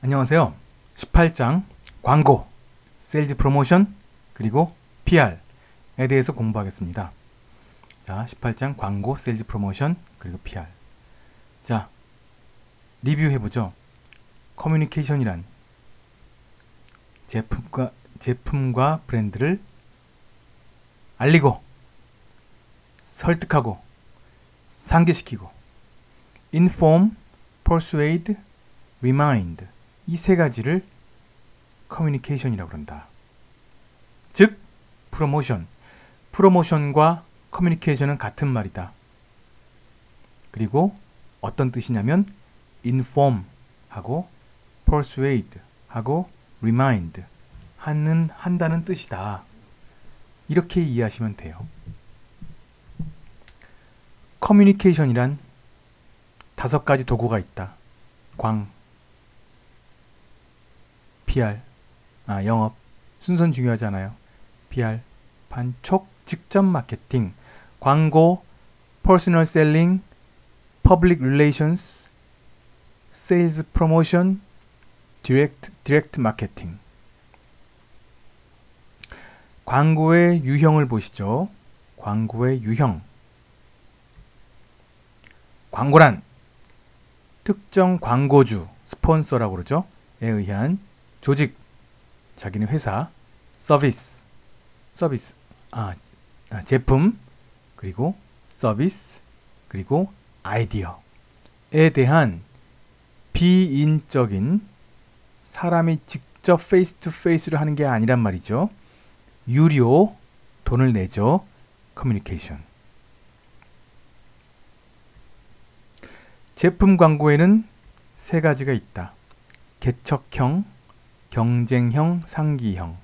안녕하세요. 18장 광고, 세일즈 프로모션, 그리고 PR에 대해서 공부하겠습니다. 자, 18장 광고, 세일즈 프로모션, 그리고 PR. 자, 리뷰해보죠. 커뮤니케이션이란 제품과 브랜드를 알리고, 설득하고, 상기시키고, inform, persuade, remind 이 세 가지를 커뮤니케이션이라고 그런다. 즉, 프로모션과 커뮤니케이션은 같은 말이다. 그리고 어떤 뜻이냐면 inform 하고 persuade 하고 remind 한다는 뜻이다. 이렇게 이해하시면 돼요. 커뮤니케이션이란 5가지 도구가 있다. PR, 영업, 순서는 중요하지 않아요. PR, 판촉, 직접 마케팅, 광고, 퍼스널 셀링, 퍼블릭 릴레이션스, 세일즈 프로모션, 디렉트 마케팅. 광고의 유형을 보시죠. 광고의 유형. 광고란 특정 광고주, 스폰서라고 그러죠. 에 의한 조직, 자기네 회사, 서비스, 제품, 그리고 서비스, 그리고 아이디어에 대한 비인적인 사람이 직접 페이스 투 페이스를 하는 게 아니란 말이죠. 유료, 돈을 내죠. 커뮤니케이션. 제품 광고에는 3가지가 있다. 개척형, 경쟁형, 상기형.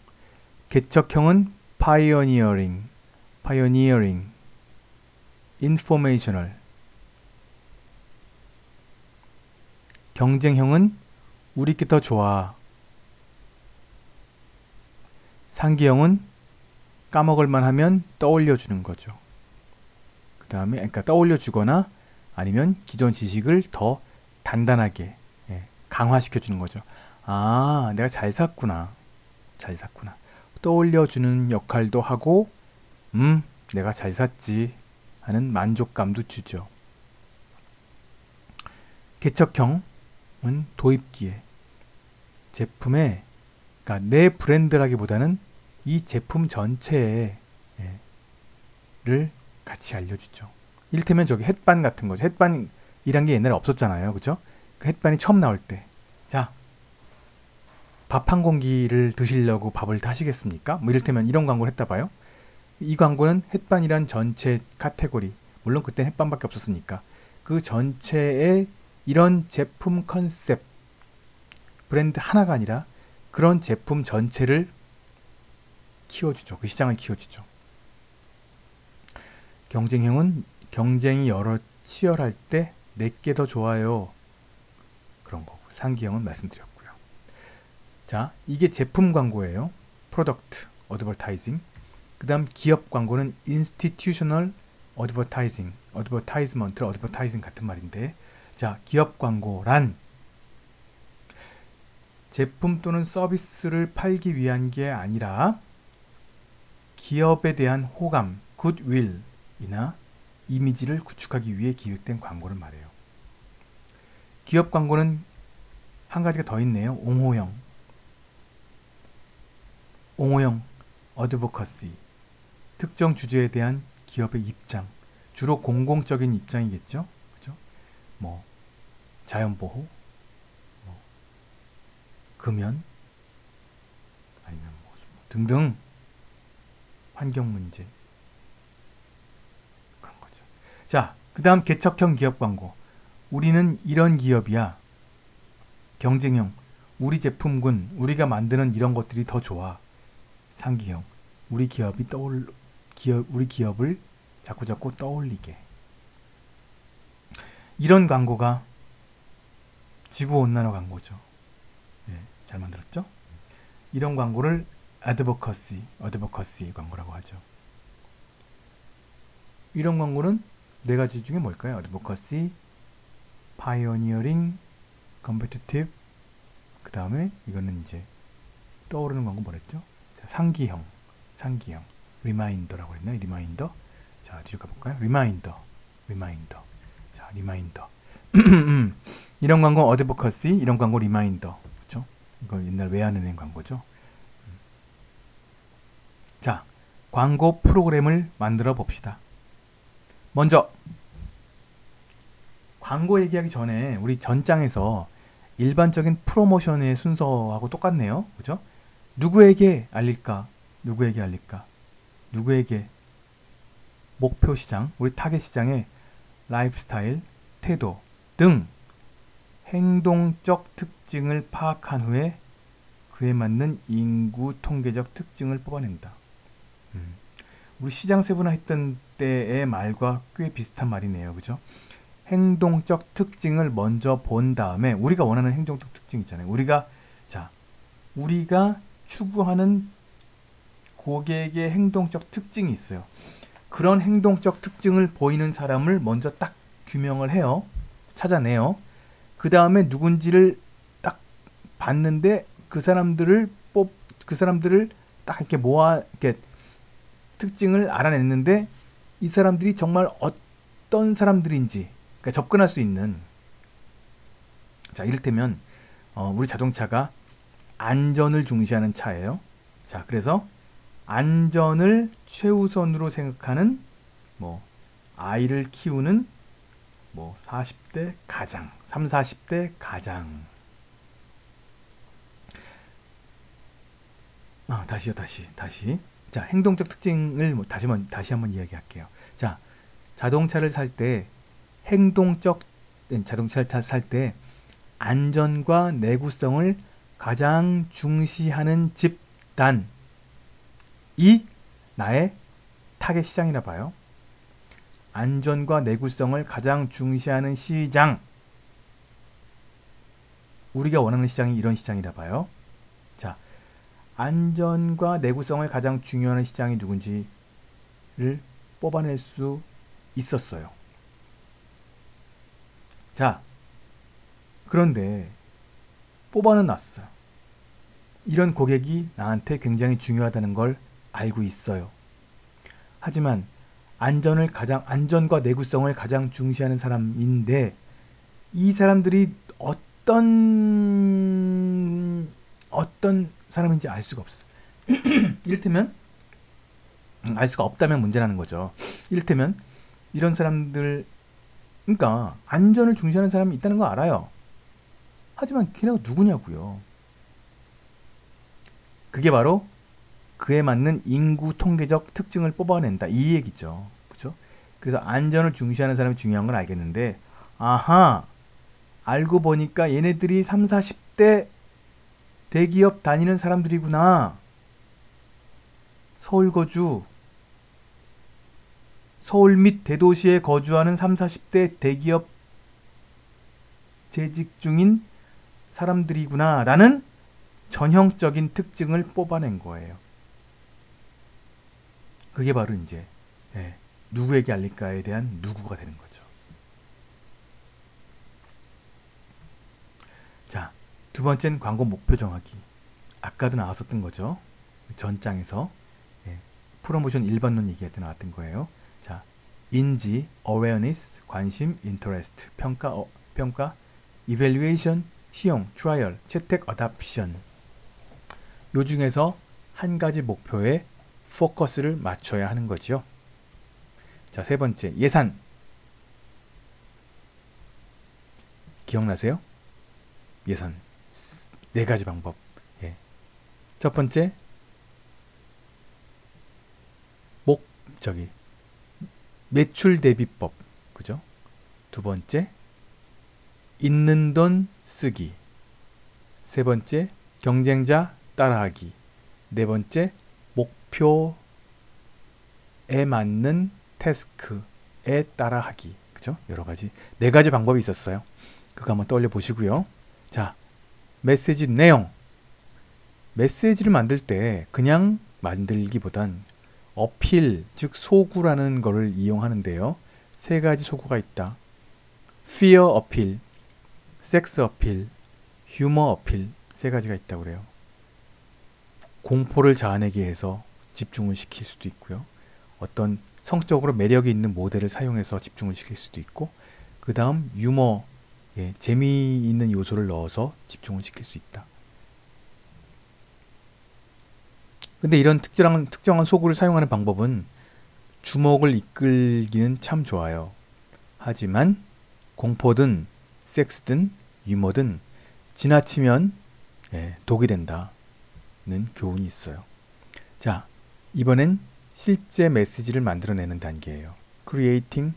개척형은 pioneering, informational. 경쟁형은 우리께 더 좋아. 상기형은 까먹을만 하면 떠올려주는 거죠. 그 다음에 그러니까 떠올려주거나 아니면 기존 지식을 더 단단하게 강화시켜주는 거죠. 아, 내가 잘 샀구나. 떠올려주는 역할도 하고 내가 잘 샀지 하는 만족감도 주죠. 개척형은 도입기에 제품에, 그러니까 내 브랜드라기보다는 이 제품 전체를 같이 알려주죠. 이를테면 저기 햇반 같은 거죠. 햇반이란 게 옛날에 없었잖아요. 그죠? 그 햇반이 처음 나올 때. 자, 밥 한 공기를 드시려고 밥을 타시겠습니까? 뭐 이를테면 이런 광고를 했다 봐요. 이 광고는 햇반이란 전체 카테고리, 물론 그때 햇반밖에 없었으니까 그 전체의 이런 제품 컨셉, 브랜드 하나가 아니라 그런 제품 전체를 키워주죠. 그 시장을 키워주죠. 경쟁형은 경쟁이 치열할 때 내게 더 좋아요. 그런 거고. 상기형은 말씀드렸고요. 자, 이게 제품 광고예요. 프로덕트, 어드버타이징. 그 다음 기업 광고는 인스티튜셔널 어드버타이징, 어드버타이즈먼트, 어드버타이징 같은 말인데, 자, 기업 광고란 제품 또는 서비스를 팔기 위한 게 아니라 기업에 대한 호감, 굿윌이나 이미지를 구축하기 위해 기획된 광고를 말해요. 기업 광고는 한 가지가 더 있네요. 옹호형, 어드보커시. 특정 주제에 대한 기업의 입장. 주로 공공적인 입장이겠죠. 그죠? 뭐 자연보호, 뭐 금연, 아니면 뭐 등등 환경 문제. 그런 거죠. 자, 그 다음 개척형 기업 광고. 우리는 이런 기업이야. 경쟁형. 우리 제품군, 우리가 만드는 이런 것들이 더 좋아. 상기형. 우리 기업을 자꾸자꾸 떠올리게. 이런 광고가 지구온난화 광고죠. 잘 만들었죠? 이런 광고를 어드버커시 광고라고 하죠. 이런 광고는 4가지 중에 뭘까요? 어드보커시, 파이오니어링, 컴피티티브, 그 다음에 이거는 이제 떠오르는 광고 뭐랬죠? 자, 상기형. 리마인더라고 했나요? 리마인더. 자, 뒤로 가볼까요? 리마인더. 자, 리마인더. 이런 광고 어드보커시, 이런 광고 리마인더. 그렇죠? 이거 옛날 외환은행 광고죠. 자, 광고 프로그램을 만들어 봅시다. 먼저 광고 얘기하기 전에 우리 전장에서 일반적인 프로모션의 순서하고 똑같네요. 그죠? 누구에게 알릴까? 누구에게? 목표 시장, 우리 타겟 시장의 라이프스타일, 태도 등 행동적 특징을 파악한 후에 그에 맞는 인구 통계적 특징을 뽑아낸다. 우리 시장 세분화 했던 때의 말과 꽤 비슷한 말이네요. 그죠? 행동적 특징을 먼저 본 다음에 우리가 원하는 행동적 특징 있잖아요. 우리가 추구하는 고객의 행동적 특징이 있어요. 그런 행동적 특징을 보이는 사람을 먼저 딱 규명을 해요. 찾아내요. 그 다음에 누군지를 딱 봤는데 그 사람들을 딱 이렇게 이렇게 특징을 알아냈는데 이 사람들이 정말 어떤 사람들인지, 그러니까 접근할 수 있는. 자, 이를테면 우리 자동차가 안전을 중시하는 차예요. 자, 그래서 안전을 최우선으로 생각하는 아이를 키우는 40대 가장, 3, 40대 가장. 다시. 자, 행동적 특징을 다시 한번 이야기할게요. 자, 자동차를 살 때 안전과 내구성을 가장 중시하는 집단이 나의 타겟 시장이라 봐요. 안전과 내구성을 가장 중시하는 시장. 우리가 원하는 시장이 이런 시장이라 봐요. 자, 안전과 내구성을 가장 중요하는 시장이 누군지를 뽑아낼 수 있었어요. 자, 그런데 뽑아는 놨어요. 이런 고객이 나한테 굉장히 중요하다는 걸 알고 있어요. 하지만 안전과 내구성을 가장 중시하는 사람인데 이 사람들이 어떤 사람인지 알 수가 없어. 이를테면 알 수가 없다면 문제라는 거죠. 이를테면 이런 사람들, 그러니까 안전을 중시하는 사람이 있다는 거 알아요. 하지만 걔네가 누구냐고요. 그게 바로 그에 맞는 인구 통계적 특징을 뽑아낸다, 이 얘기죠. 그죠? 그래서 안전을 중시하는 사람이 중요한 건 알겠는데, 알고 보니까 얘네들이 3, 40대 대기업 다니는 사람들이구나. 서울 및 대도시에 거주하는 3, 40대 대기업 재직 중인 사람들이구나 라는 전형적인 특징을 뽑아낸 거예요. 그게 바로 이제 누구에게 알릴까에 대한 누구가 되는 거죠. 자, 두 번째는 광고 목표 정하기. 아까도 나왔었던 거죠. 전장에서 프로모션 일반론 얘기할 때 나왔던 거예요. 자, 인지, awareness, 관심, interest, 평가, evaluation, 시용, trial, 채택, adoption. 요 중에서 한 가지 목표에 포커스를 맞춰야 하는 거죠. 자, 세 번째, 예산. 기억나세요? 예산. 네 가지 방법. 첫 번째, 매출 대비법. 그죠? 두 번째, 있는 돈 쓰기. 세 번째, 경쟁자 따라하기. 네 번째, 목표에 맞는 태스크에 따라하기. 그죠? 여러 가지. 네 가지 방법이 있었어요. 그거 한번 떠올려 보시고요. 자, 메시지 내용. 메시지를 만들 때 그냥 만들기보단 어필, 즉 소구라는 것을 이용하는데요. 세 가지 소구가 있다. fear 어필, 섹스 어필, 휴머 어필, 세 가지가 있다고 그래요. 공포를 자아내게 해서 집중을 시킬 수도 있고요. 어떤 성적으로 매력이 있는 모델을 사용해서 집중을 시킬 수도 있고, 그 다음 유머, 재미있는 요소를 넣어서 집중을 시킬 수 있다. 근데 이런 특정한 소구를 사용하는 방법은 주목을 이끌기는 참 좋아요. 하지만 공포든 섹스든 유머든 지나치면 독이 된다는 교훈이 있어요. 자, 이번엔 실제 메시지를 만들어내는 단계예요. Creating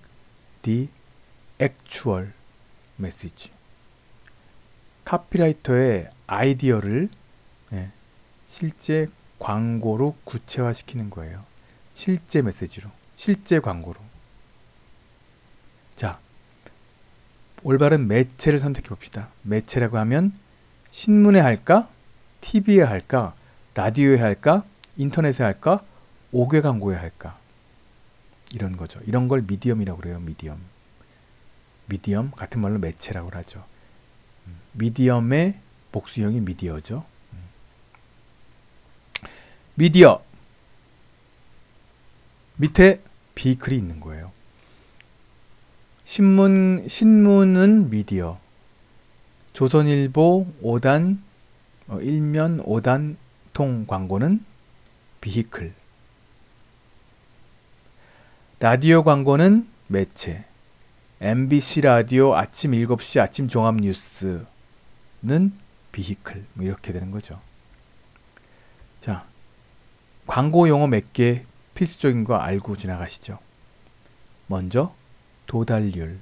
the actual message. 카피라이터의 아이디어를 실제 광고로 구체화시키는 거예요. 실제 메시지로, 실제 광고로. 자, 올바른 매체를 선택해 봅시다. 매체라고 하면 신문에 할까? TV에 할까? 라디오에 할까? 인터넷에 할까? 5개 광고에 할까? 이런 거죠. 이런 걸 미디엄이라고 그래요. 미디엄. 미디엄, 같은 말로 매체라고 하죠. 미디엄의 복수형이 미디어죠. 미디어 밑에 비클이 있는 거예요. 신문은 미디어, 조선일보 5단, 일면 5단통 광고는 비히클, 라디오 광고는 매체, MBC 라디오 아침 7시 아침 종합 뉴스는 비히클, 이렇게 되는 거죠. 자, 광고 용어 몇 개 필수적인 거 알고 지나가시죠. 먼저 도달률,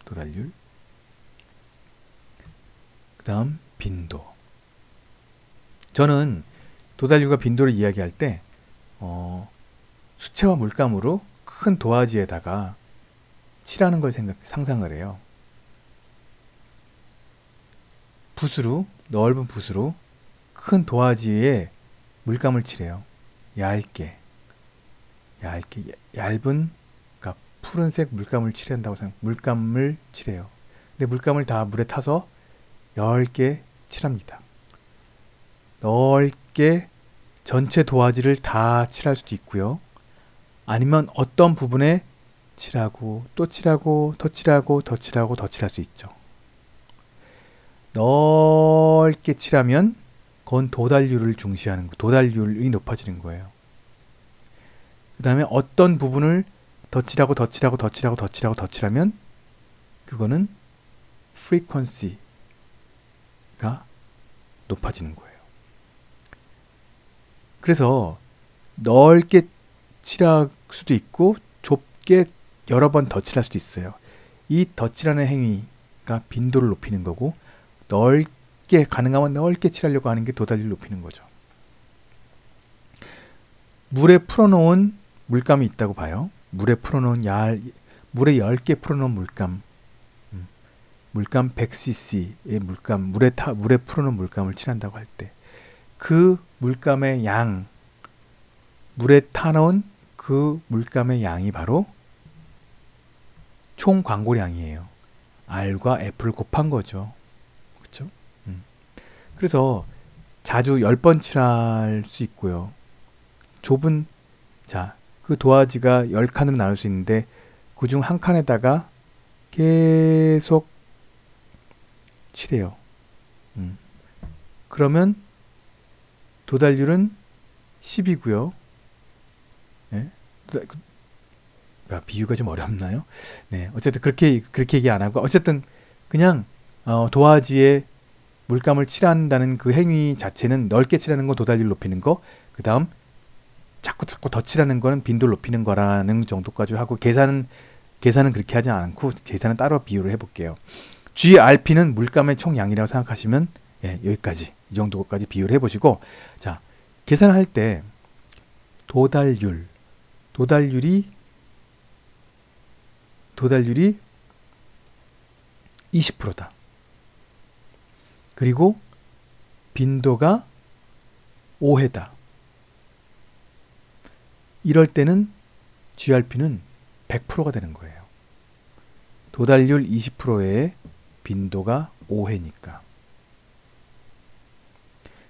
그 다음 빈도. 저는 도달률과 빈도를 이야기할 때 수채화 물감으로 큰 도화지에다가 칠하는 걸 상상을 해요. 붓으로, 넓은 붓으로 큰 도화지에 물감을 칠해요. 얇은, 그러니까 푸른색 물감을 칠한다고 물감을 칠해요. 근데 물감을 다 물에 타서 얇게 칠합니다. 넓게 전체 도화지를 다 칠할 수도 있고요. 아니면 어떤 부분에 칠하고 또 칠하고 더 칠하고 더 칠하고 더 칠할 수 있죠. 넓게 칠하면 그건 도달률을 중시하는 거, 도달률이 높아지는 거예요. 그 다음에 어떤 부분을 더 칠하고 더 칠하고 더 칠하고 더 칠하고 더 칠하면 그거는 frequency가 높아지는 거예요. 그래서 넓게 칠할 수도 있고 좁게 여러 번 더 칠할 수도 있어요. 이 더 칠하는 행위가 빈도를 높이는 거고, 넓게, 가능하면 넓게 칠하려고 하는 게 도달률을 높이는 거죠. 물에 풀어놓은 물감이 있다고 봐요. 물에 풀어놓은 물에 10개 풀어놓은 물감, 물감 100cc의 물감, 물에 풀어놓은 물감을 칠한다고 할 때 그 물감의 양, 물에 타놓은 그 물감의 양이 바로 총 광고량이에요. R과 F를 곱한 거죠. 그렇죠? 그래서 자주 10번 칠할 수 있고요. 좁은, 자, 그 도화지가 10칸으로 나눌 수 있는데 그중 한 칸에다가 계속 칠해요. 그러면 도달률은 10이고요. 네? 비유가 좀 어렵나요? 네, 어쨌든 그렇게 얘기 안 하고, 어쨌든 그냥 도화지에 물감을 칠한다는 그 행위 자체는 넓게 칠하는 거 도달률 높이는 거, 그 다음 자꾸 더 칠하는 거는 빈도를 높이는 거라는 정도까지 하고, 계산은 그렇게 하지 않고 계산은 따로 비유를 해볼게요. GRP는 물감의 총량이라고 생각하시면 여기까지, 이 정도까지 비유를 해보시고, 자, 계산할 때 도달률이 20%다. 그리고 빈도가 5회다. 이럴 때는 GRP는 100%가 되는 거예요. 도달률 20%에 빈도가 5회니까.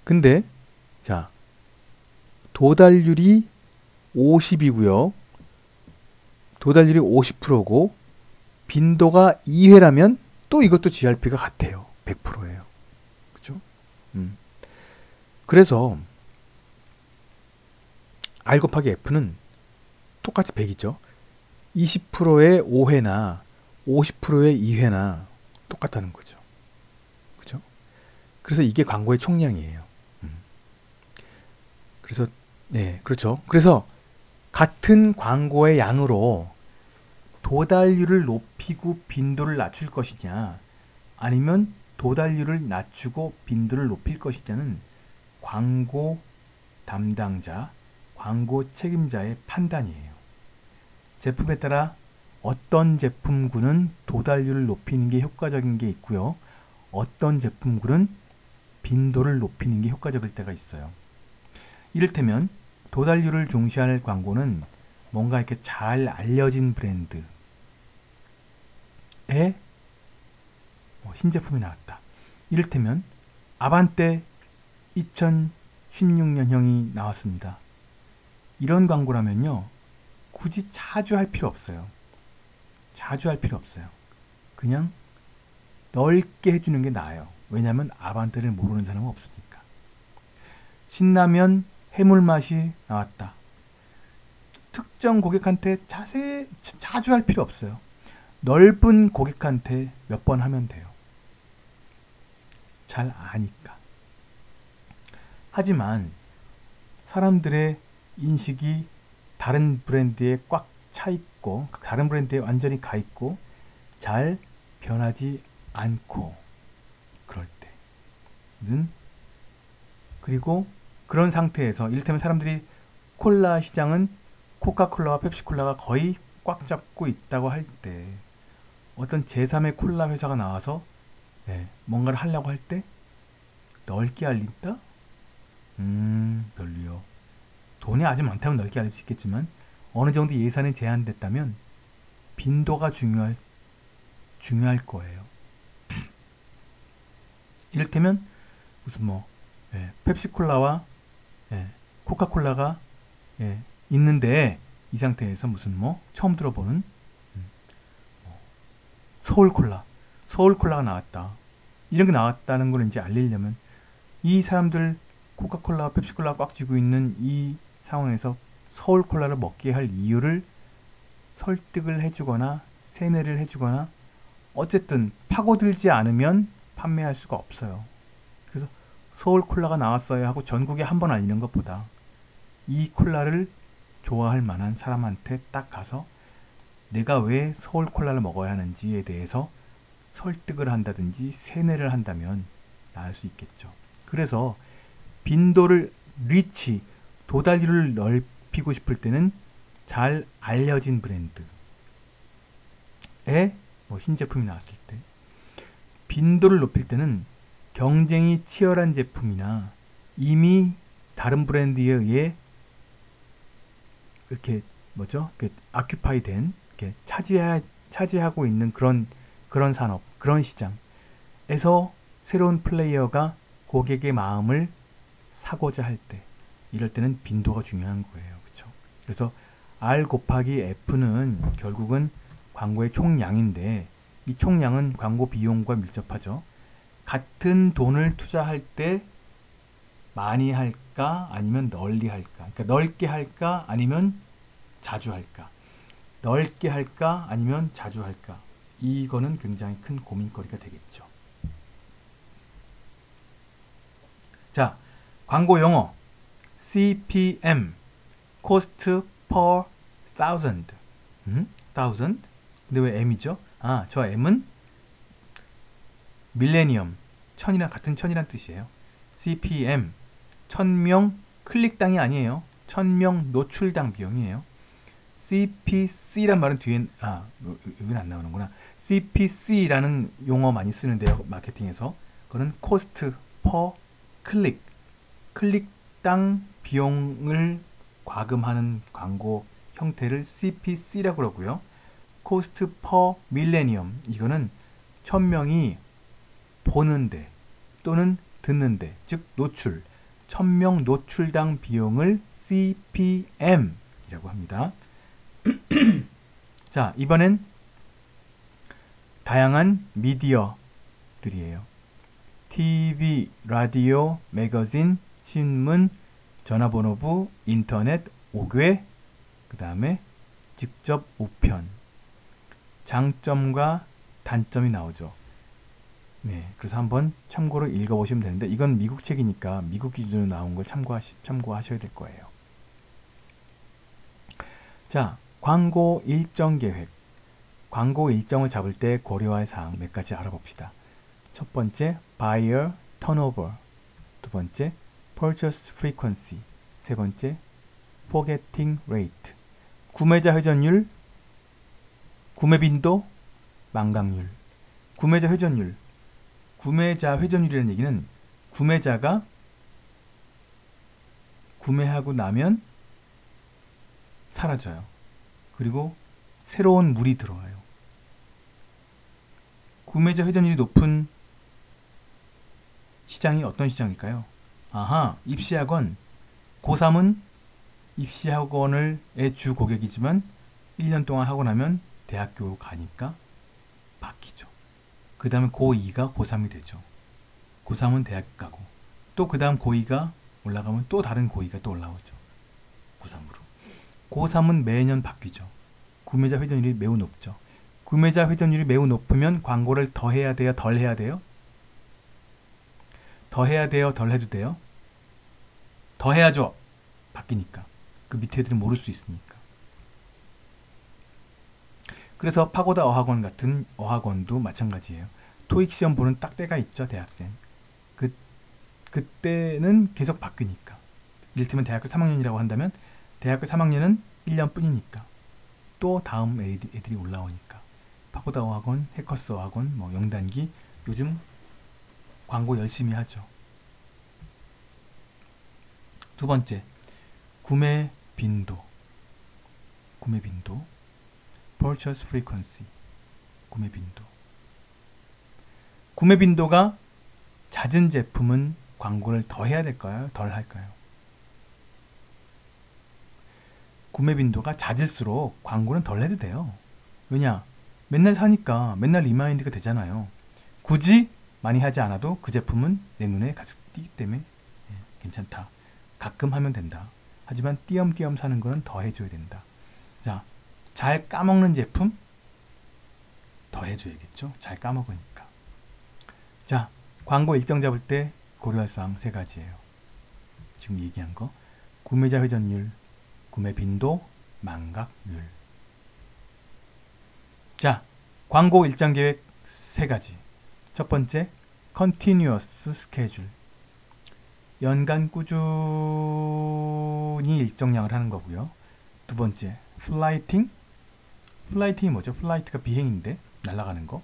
근데 자, 도달률이 50이고요. 도달률이 50%고 빈도가 2회라면 또 이것도 GRP가 같아요. 100%예요. 그죠? 그래서 R 곱하기 F는 똑같이 100이죠. 20%의 5회나 50%의 2회나 똑같다는 거죠. 그죠? 그래서 이게 광고의 총량이에요. 그래서 네, 그렇죠. 그래서 같은 광고의 양으로 도달률을 높이고 빈도를 낮출 것이냐, 아니면 도달률을 낮추고 빈도를 높일 것이냐는 광고 담당자, 광고 책임자의 판단이에요. 제품에 따라 어떤 제품군은 도달률을 높이는 게 효과적인 게 있고요. 어떤 제품군은 빈도를 높이는 게 효과적일 때가 있어요. 이를테면 도달률을 중시할 광고는 뭔가 이렇게 잘 알려진 브랜드의 신제품이 나왔다. 이를테면 아반떼 2016년형이 나왔습니다. 이런 광고라면요, 굳이 자주 할 필요 없어요. 자주 할 필요 없어요. 그냥 넓게 해주는 게 나아요. 왜냐하면 아반떼를 모르는 사람은 없으니까. 신라면 해물 맛이 나왔다. 특정 고객한테 자주 할 필요 없어요. 넓은 고객한테 몇 번 하면 돼요. 잘 아니까. 하지만 사람들의 인식이 다른 브랜드에 꽉 차 있고, 다른 브랜드에 완전히 가 있고, 잘 변하지 않고, 그럴 때는, 그리고 그런 상태에서, 이를테면 사람들이 콜라 시장은 코카콜라와 펩시콜라가 거의 꽉 잡고 있다고 할 때, 어떤 제3의 콜라 회사가 나와서 뭔가를 하려고 할 때 넓게 알린다? 별로요. 돈이 아주 많다면 넓게 알릴 수 있겠지만 어느 정도 예산이 제한됐다면 빈도가 중요할 거예요. 이를테면 무슨 펩시콜라와 코카콜라가 있는데, 이 상태에서 무슨 처음 들어보는 서울콜라가 나왔다. 이런 게 나왔다는 걸 이제 알리려면 이 사람들 코카콜라와 펩시콜라가 꽉 쥐고 있는 이 상황에서 서울콜라를 먹게 할 이유를 설득을 해주거나 세뇌를 해주거나 어쨌든 파고들지 않으면 판매할 수가 없어요. 그래서 서울콜라가 나왔어요 하고 전국에 한 번 알리는 것보다 이 콜라를 좋아할 만한 사람한테 딱 가서 내가 왜 서울콜라를 먹어야 하는지에 대해서 설득을 한다든지 세뇌를 한다면 나을 수 있겠죠. 그래서 빈도를 도달률을 넓히고 싶을 때는 잘 알려진 브랜드의 신제품이 나왔을 때, 빈도를 높일 때는 경쟁이 치열한 제품이나 이미 다른 브랜드에 의해 이렇게 아큐파이 된, 이렇게 차지하고 있는 그런 산업, 그런 시장에서 새로운 플레이어가 고객의 마음을 사고자 할 때, 이럴 때는 빈도가 중요한 거예요. 그렇죠? 그래서 R 곱하기 F는 결국은 광고의 총량인데, 이 총량은 광고 비용과 밀접하죠. 같은 돈을 투자할 때 많이 할까 아니면 널리 할까, 그러니까 넓게 할까 아니면 자주 할까, 넓게 할까 아니면 자주 할까, 이거는 굉장히 큰 고민거리가 되겠죠. 자, 광고 용어 CPM, Cost per Thousand. Thousand? 근데 왜 M이죠? 저 M은 밀레니엄, 천이랑 같은 천이란 뜻이에요. CPM, 1000명 클릭당이 아니에요. 1000명 노출당 비용이에요. CPC란 말은 뒤에 여기는 안 나오는구나. CPC라는 용어 많이 쓰는데요, 마케팅에서. 그거는 Cost per Click, 클릭당 비용을 과금하는 광고 형태를 CPC라고 그러고요. Cost per Millennium, 이거는 1000명이 보는데 또는 듣는데, 즉 노출, 1000명 노출당 비용을 CPM이라고 합니다. 자, 이번엔 다양한 미디어들이에요. TV, 라디오, 매거진, 신문, 전화번호부, 인터넷, 5궤, 그 다음에 직접 우편. 장점과 단점이 나오죠. 네, 그래서 한번 참고로 읽어보시면 되는데, 이건 미국 책이니까 미국 기준으로 나온 걸 참고하셔야 될 거예요. 자, 광고 일정 계획. 광고 일정을 잡을 때 고려할 사항 몇 가지 알아봅시다. 첫 번째, buyer turnover. 두 번째, purchase frequency. 세 번째, forgetting rate. 구매자 회전율, 구매 빈도, 망각률. 구매자 회전율. 구매자 회전율이라는 얘기는 구매자가 구매하고 나면 사라져요. 그리고 새로운 물이 들어와요. 구매자 회전율이 높은 시장이 어떤 시장일까요? 아하, 입시학원. 고3은 입시학원의 주 고객이지만 1년 동안 하고 나면 대학교로 가니까 바뀌죠. 그 다음에 고2가 고3이 되죠. 고3은 대학 가고, 또 그 다음 고2가 올라가면 또 다른 고2가 또 올라오죠. 고3으로. 고3은 매년 바뀌죠. 구매자 회전율이 매우 높죠. 구매자 회전율이 매우 높으면 광고를 더 해야 돼요? 덜 해야 돼요? 더 해야 돼요? 덜 해도 돼요? 더 해야죠. 바뀌니까. 그 밑에 애들은 모를 수 있으니까. 그래서 파고다 어학원 같은 어학원도 마찬가지예요. 토익 시험 보는 딱 때가 있죠, 대학생. 그때는 계속 바뀌니까. 이를테면 대학교 3학년이라고 한다면 대학교 3학년은 1년 뿐이니까. 또 다음 애들이 올라오니까. 파고다 어학원, 해커스 어학원, 뭐 영단기, 요즘 광고 열심히 하죠. 두 번째, 구매 빈도. 구매 빈도. purchase frequency. 구매 빈도. 구매 빈도가 잦은 제품은 광고를 더 해야 될까요? 덜 할까요? 구매 빈도가 잦을수록 광고는 덜 해도 돼요. 왜냐? 맨날 사니까 맨날 리마인드가 되잖아요. 굳이 많이 하지 않아도 그 제품은 내 눈에 계속 띄기 때문에 괜찮다. 가끔 하면 된다. 하지만 띄엄띄엄 사는 거는 더 해줘야 된다. 자, 잘 까먹는 제품 더 해줘야겠죠. 잘 까먹으니까. 자, 광고 일정 잡을 때 고려할 사항 세 가지예요. 지금 얘기한 거. 구매자 회전율, 구매 빈도, 망각률. 자, 광고 일정 계획 세 가지. 첫 번째, continuous schedule. 연간 꾸준히 일정량을 하는 거고요. 두 번째, flighting. 플라이팅이 뭐죠? 플라이트가 비행인데 날아가는 거.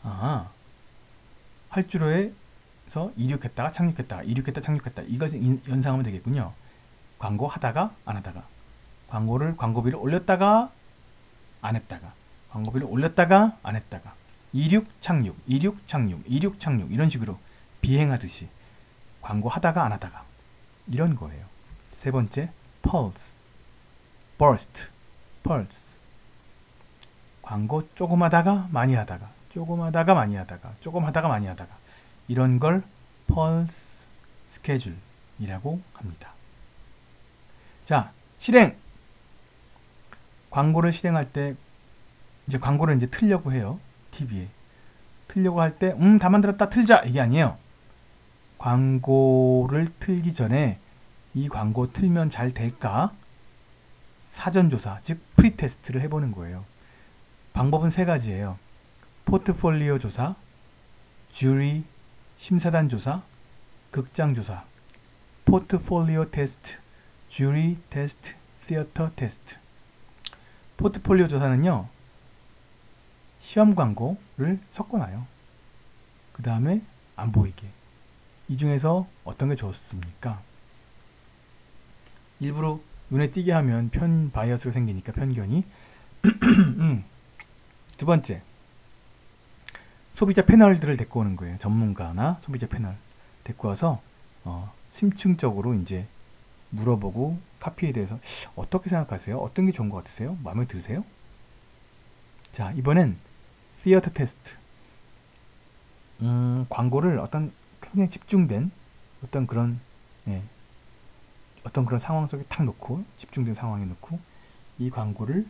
아, 활주로에서 이륙했다가 착륙했다가 이륙했다 착륙했다. 이것을 연상하면 되겠군요. 광고 하다가 안 하다가, 광고비를 올렸다가 안 했다가, 광고비를 올렸다가 안 했다가, 이륙 착륙 이륙 착륙 이륙 착륙, 이런 식으로 비행하듯이 광고 하다가 안 하다가, 이런 거예요. 세 번째, pulse, burst, pulse. 광고 조금 하다가 많이 하다가, 조금 하다가 많이 하다가, 조금 하다가 많이 하다가, 이런 걸 pulse schedule이라고 합니다. 자, 실행. 광고를 실행할 때 이제 광고를 이제 틀려고 해요. TV에 틀려고 할 때 다 만들었다, 틀자, 이게 아니에요. 광고를 틀기 전에 이 광고 틀면 잘 될까 사전조사, 즉 프리테스트를 해보는 거예요. 방법은 세 가지예요. 포트폴리오 조사, 주리, 심사단 조사, 극장 조사. 포트폴리오 테스트, 주리 테스트, 시어터 테스트. 포트폴리오 조사는요, 시험 광고를 섞어놔요. 그 다음에 안 보이게. 이 중에서 어떤 게 좋습니까? 일부러 눈에 띄게 하면 바이어스가 생기니까 편견이. 두 번째, 소비자 패널들을 데리고 오는 거예요. 전문가나 소비자 패널 데리고 와서 심층적으로 이제 물어보고 카피에 대해서 어떻게 생각하세요? 어떤 게 좋은 것 같으세요? 마음에 드세요? 자, 이번엔 시어터 테스트. 광고를 어떤 굉장히 집중된 어떤 그런 어떤 그런 상황 속에 탁 놓고 집중된 상황에 놓고 이 광고를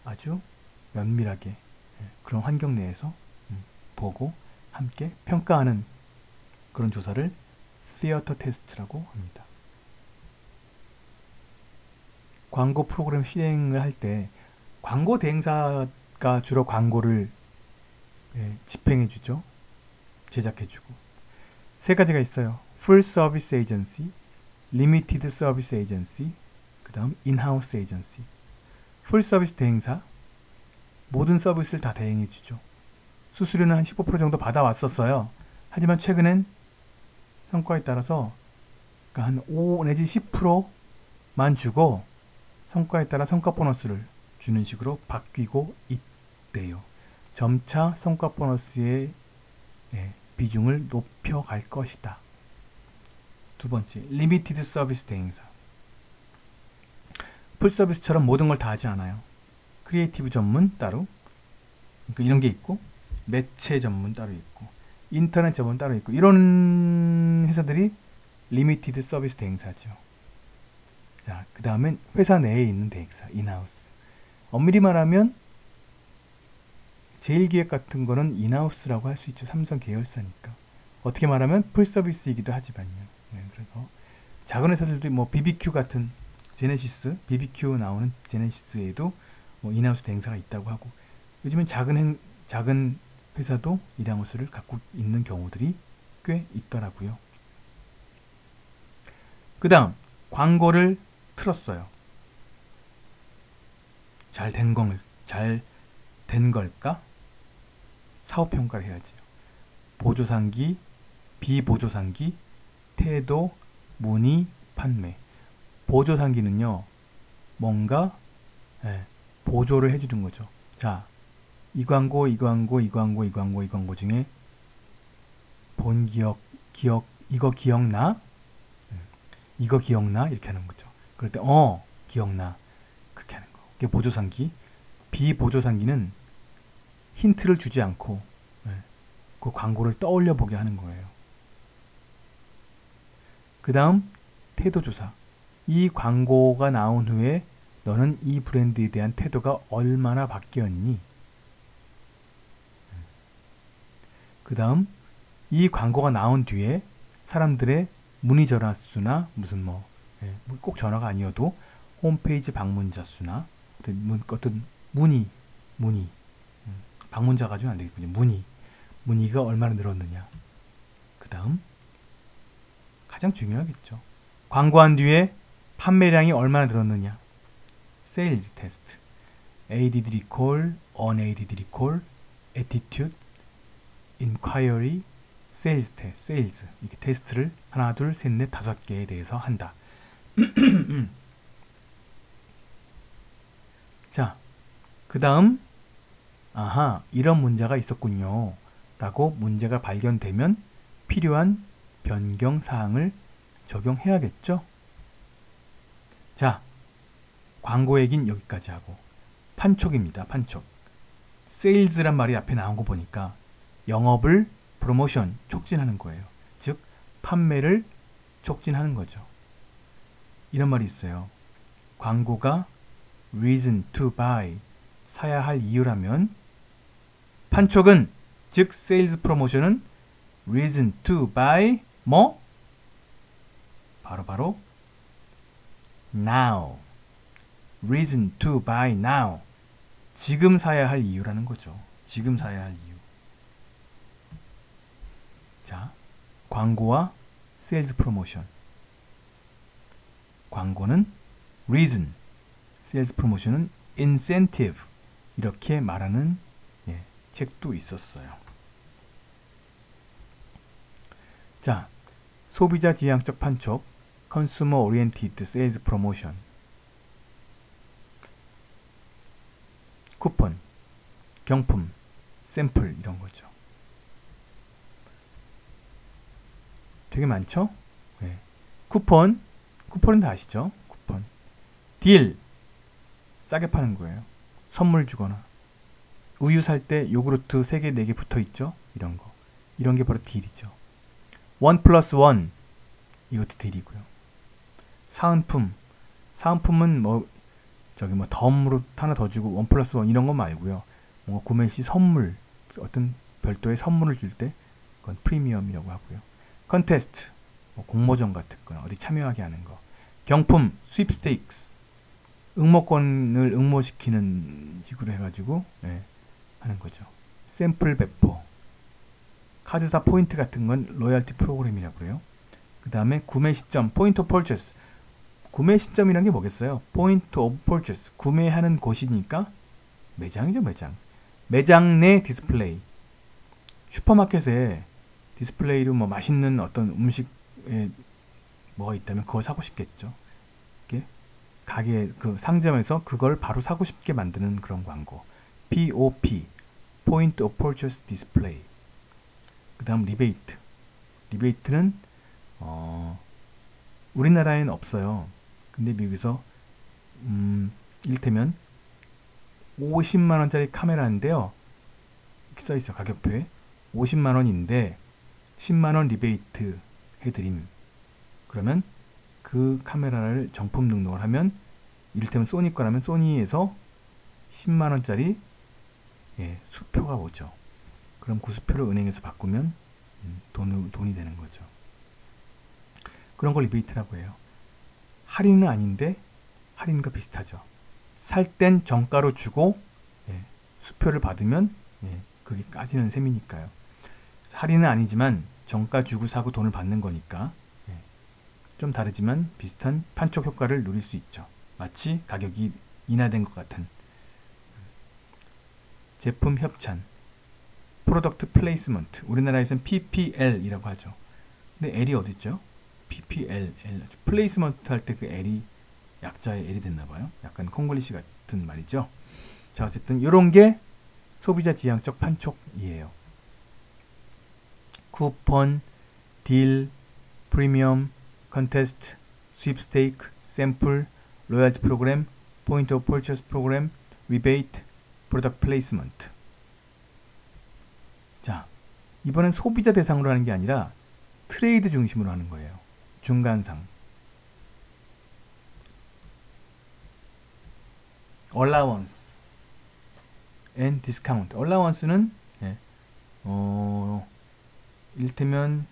아주 면밀하게 그런 환경 내에서 보고 함께 평가하는 그런 조사를 시어터 테스트라고 합니다. 광고 프로그램 실행을 할 때 광고 대행사가 주로 광고를 집행해주죠. 제작해주고. 세 가지가 있어요. Full Service Agency, Limited Service Agency, 그 다음 In-house Agency. Full Service 대행사, 모든 서비스를 다 대행해주죠. 수수료는 한 15% 정도 받아왔었어요. 하지만 최근엔 성과에 따라서 한 5 내지 10%만 주고 성과에 따라 성과 보너스를 주는 식으로 바뀌고 있대요. 점차 성과 보너스의 비중을 높여갈 것이다. 두 번째, 리미티드 서비스 대행사. 풀서비스처럼 모든 걸 다 하지 않아요. 크리에이티브 전문 따로, 그러니까 이런 게 있고, 매체 전문 따로 있고, 인터넷 전문 따로 있고, 이런 회사들이 리미티드 서비스 대행사죠. 자, 그 다음엔 회사 내에 있는 대행사, 인하우스. 엄밀히 말하면 제일기획 같은 거는 인하우스라고 할 수 있죠. 삼성 계열사니까. 어떻게 말하면 풀서비스이기도 하지만요. 그래서 작은 회사들도 뭐 BBQ 같은 제네시스, BBQ 나오는 제네시스에도 뭐 인하우스 대행사가 있다고 하고, 요즘엔 작은 회사도 인하우스를 갖고 있는 경우들이 꽤 있더라고요. 그 다음 광고를 틀었어요. 잘 된 걸까? 사후평가를 해야지. 보조상기, 비보조상기, 태도, 문의, 판매. 보조상기는요, 뭔가 보조를 해주는 거죠. 자, 이 광고 중에 본 이거 기억나? 이거 기억나? 이렇게 하는 거죠. 그럴 때 기억나. 그렇게 하는 거. 그게 보조상기. 비보조상기는 힌트를 주지 않고 그 광고를 떠올려 보게 하는 거예요. 그 다음 태도조사. 이 광고가 나온 후에 너는 이 브랜드에 대한 태도가 얼마나 바뀌었니? 그 다음 이 광고가 나온 뒤에 사람들의 문의 전화 수나 무슨 꼭 전화가 아니어도 홈페이지 방문자 수나 어떤 문의 방문자 가지고는 안 되겠군요. 문의가 얼마나 늘었느냐. 그 다음 가장 중요하겠죠. 광고한 뒤에 판매량이 얼마나 늘었느냐. 세일즈 테스트. aided recall, unaided recall, attitude, inquiry, 세일즈 이렇게 테스트를 하나, 둘, 셋, 넷, 5개에 대해서 한다. 자, 그 다음 이런 문제가 있었군요 라고 문제가 발견되면 필요한 변경 사항을 적용해야겠죠. 자, 광고 얘기는 여기까지 하고 판촉입니다. 판촉. 세일즈란 말이 앞에 나온 거 보니까 영업을 프로모션, 촉진하는 거예요. 즉 판매를 촉진하는 거죠. 이런 말이 있어요. 광고가 reason to buy, 사야 할 이유라면 판촉은, 즉 세일즈 프로모션은 reason to buy 바로 now. reason to buy now. 지금 사야 할 이유라는 거죠. 지금 사야 할 이유. 자, 광고와 세일즈 프로모션. 광고는 reason, 세일즈 프로모션은 incentive. 이렇게 말하는 책도 있었어요. 자, 소비자 지향적 판촉, consumer oriented sales promotion. 쿠폰, 경품, 샘플 이런 거죠. 되게 많죠? 네. 쿠폰은 다 아시죠? 쿠폰. 딜, 싸게 파는 거예요. 선물 주거나. 우유 살 때 요구르트 3개, 4개 붙어 있죠? 이런 거. 이런 게 바로 딜이죠. 1+1, 이것도 딜이고요. 사은품은 뭐 덤으로 하나 더 주고 1+1 이런 거 말고요. 뭔가 구매 시 선물, 어떤 별도의 선물을 줄 때 그건 프리미엄이라고 하고요. 컨테스트, 뭐 공모전 같은 거나 어디 참여하게 하는 거. 경품, 스윕스테이크스, 응모권을 응모시키는 식으로 해가지고 하는 거죠. 샘플 배포, 카드사 포인트 같은 건 로열티 프로그램이라고 그래요. 그 다음에 구매 시점, 포인트 오브 퍼체스. 구매 시점이란 게 뭐겠어요? 포인트 오브 퍼체스, 구매하는 곳이니까 매장이죠. 매장 내 디스플레이. 슈퍼마켓에 디스플레이로 뭐 맛있는 어떤 음식에 뭐가 있다면 그걸 사고 싶겠죠. 이렇게 가게 그 상점에서 그걸 바로 사고 싶게 만드는 그런 광고. POP, Point of Purchase Display. 그 다음 리베이트. 리베이트는 우리나라에는 없어요. 근데 미국에서 이를테면 50만원짜리 카메라인데요. 이렇게 써있어. 가격표에 50만원인데 10만원 리베이트 해드림. 그러면 그 카메라를 정품 등록을 하면, 이를테면 소니 거라면 소니에서 10만원짜리 수표가 오죠. 그럼 그 수표를 은행에서 바꾸면 돈이 되는 거죠. 그런 걸 리베이트라고 해요. 할인은 아닌데 할인과 비슷하죠. 살 땐 정가로 주고 수표를 받으면 그게 까지는 셈이니까요. 할인은 아니지만 정가 주고 사고 돈을 받는 거니까 좀 다르지만 비슷한 판촉 효과를 누릴 수 있죠. 마치 가격이 인하된 것 같은. 제품 협찬, 프로덕트 플레이스먼트. 우리나라에서는 PPL이라고 하죠. 근데 L이 어디 있죠? PPL, L. 플레이스먼트 할 때 그 L이 약자의 L이 됐나봐요. 약간 콩글리시 같은 말이죠. 자, 어쨌든 이런 게 소비자 지향적 판촉이에요. 쿠폰, 딜, 프리미엄, 컨테스트, 스윕스테이크, 샘플, 로열티 프로그램, 포인트 오브 퍼체스 프로그램, 리베이트, 프로덕트 플레이스먼트. 자, 이번엔 소비자 대상으로 하는 게 아니라 트레이드 중심으로 하는 거예요. 중간상. allowance and discount. allowance는 이를테면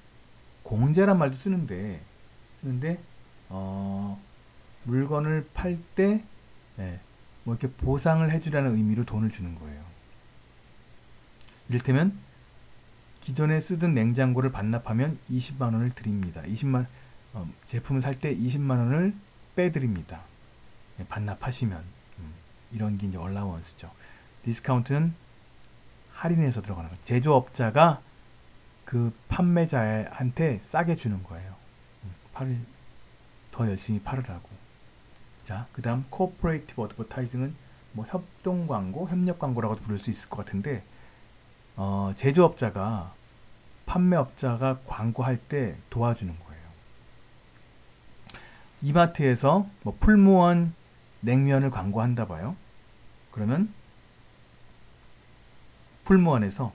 공제란 말도 쓰는데 물건을 팔 때 뭐 이렇게 보상을 해주라는 의미로 돈을 주는 거예요. 이를테면 기존에 쓰던 냉장고를 반납하면 20만 원을 드립니다. 제품을 살 때 20만 원을 빼드립니다. 반납하시면. 이런 게 이제 얼라원스죠. 디스카운트는 할인해서 들어가는 거예요. 제조업자가 그 판매자한테 싸게 주는 거예요. 더 열심히 팔으라고. 자, 그 다음 코퍼레이티브 어드버타이징은 뭐 협동 광고, 협력 광고라고도 부를 수 있을 것 같은데 제조업자가 판매업자가 광고할 때 도와주는 거예요. 이마트에서 뭐 풀무원 냉면을 광고한다 봐요. 그러면 풀무원에서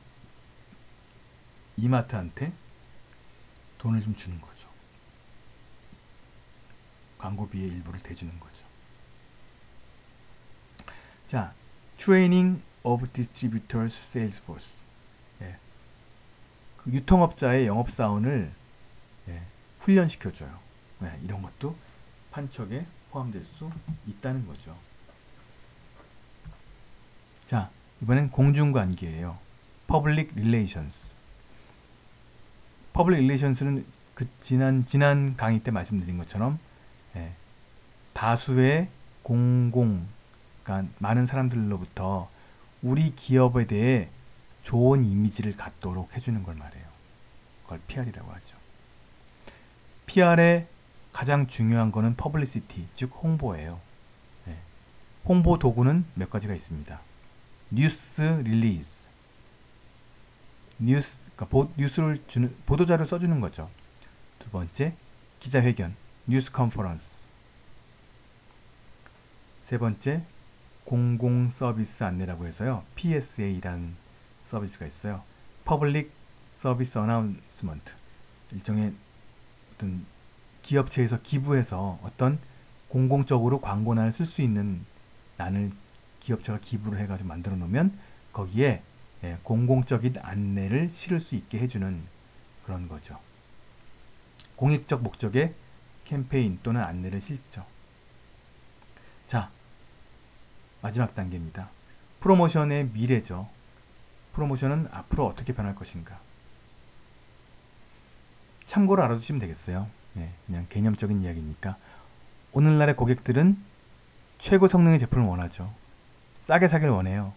이마트한테 돈을 좀 주는 거죠. 광고비의 일부를 대주는 거죠. 자, Training of Distributors Sales Force. 그 유통업자의 영업사원을 훈련시켜줘요. 이런 것도 판촉에 포함될 수 있다는 거죠. 자, 이번엔 공중관계예요. Public Relations. Public Relations는 그 지난 강의 때 말씀드린 것처럼 다수의 그러니까 많은 사람들로부터 우리 기업에 대해 좋은 이미지를 갖도록 해주는 걸 말해요. 그걸 PR이라고 하죠. PR의 가장 중요한 거는 퍼블리시티, 즉 홍보예요. 홍보 도구는 몇 가지가 있습니다. 뉴스 릴리즈, 그러니까 뉴스를 보도자료 써주는 거죠. 두 번째, 기자회견, 뉴스 컨퍼런스. 세 번째, 공공 서비스 안내라고 해서요. PSA라는 서비스가 있어요. Public Service Announcement. 일종의 어떤 기업체에서 기부해서 어떤 공공적으로 광고란을 쓸 수 있는 란을 기업체가 기부를 해가지고 만들어 놓으면 거기에 공공적인 안내를 실을 수 있게 해주는 그런 거죠. 공익적 목적의 캠페인 또는 안내를 실죠. 자, 마지막 단계입니다. 프로모션의 미래죠. 프로모션은 앞으로 어떻게 변할 것인가. 참고로 알아두시면 되겠어요. 그냥 개념적인 이야기니까. 오늘날의 고객들은 최고 성능의 제품을 원하죠. 싸게 사길 원해요.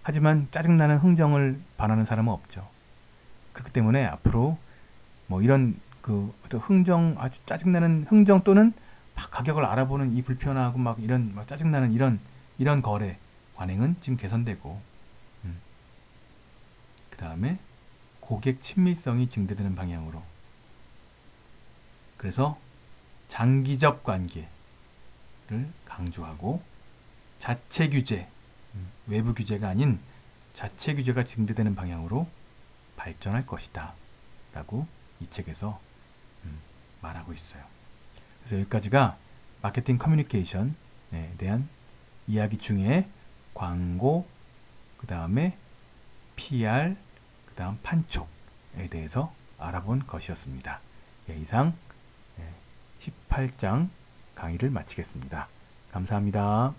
하지만 짜증나는 흥정을 바라는 사람은 없죠. 그렇기 때문에 앞으로 뭐 이런 흥정, 아주 짜증나는 흥정 또는 막 가격을 알아보는 이 불편하고 막 이런 막 짜증나는 이런 거래 관행은 지금 개선되고, 그 다음에 고객 친밀성이 증대되는 방향으로. 그래서 장기적 관계를 강조하고 자체 규제, 외부 규제가 아닌 자체 규제가 증대되는 방향으로 발전할 것이다 라고 이 책에서 말하고 있어요. 그래서 여기까지가 마케팅 커뮤니케이션에 대한 이야기 중에 광고, 그 다음에 PR, 그 다음 판촉에 대해서 알아본 것이었습니다. 이상 18장 강의를 마치겠습니다. 감사합니다.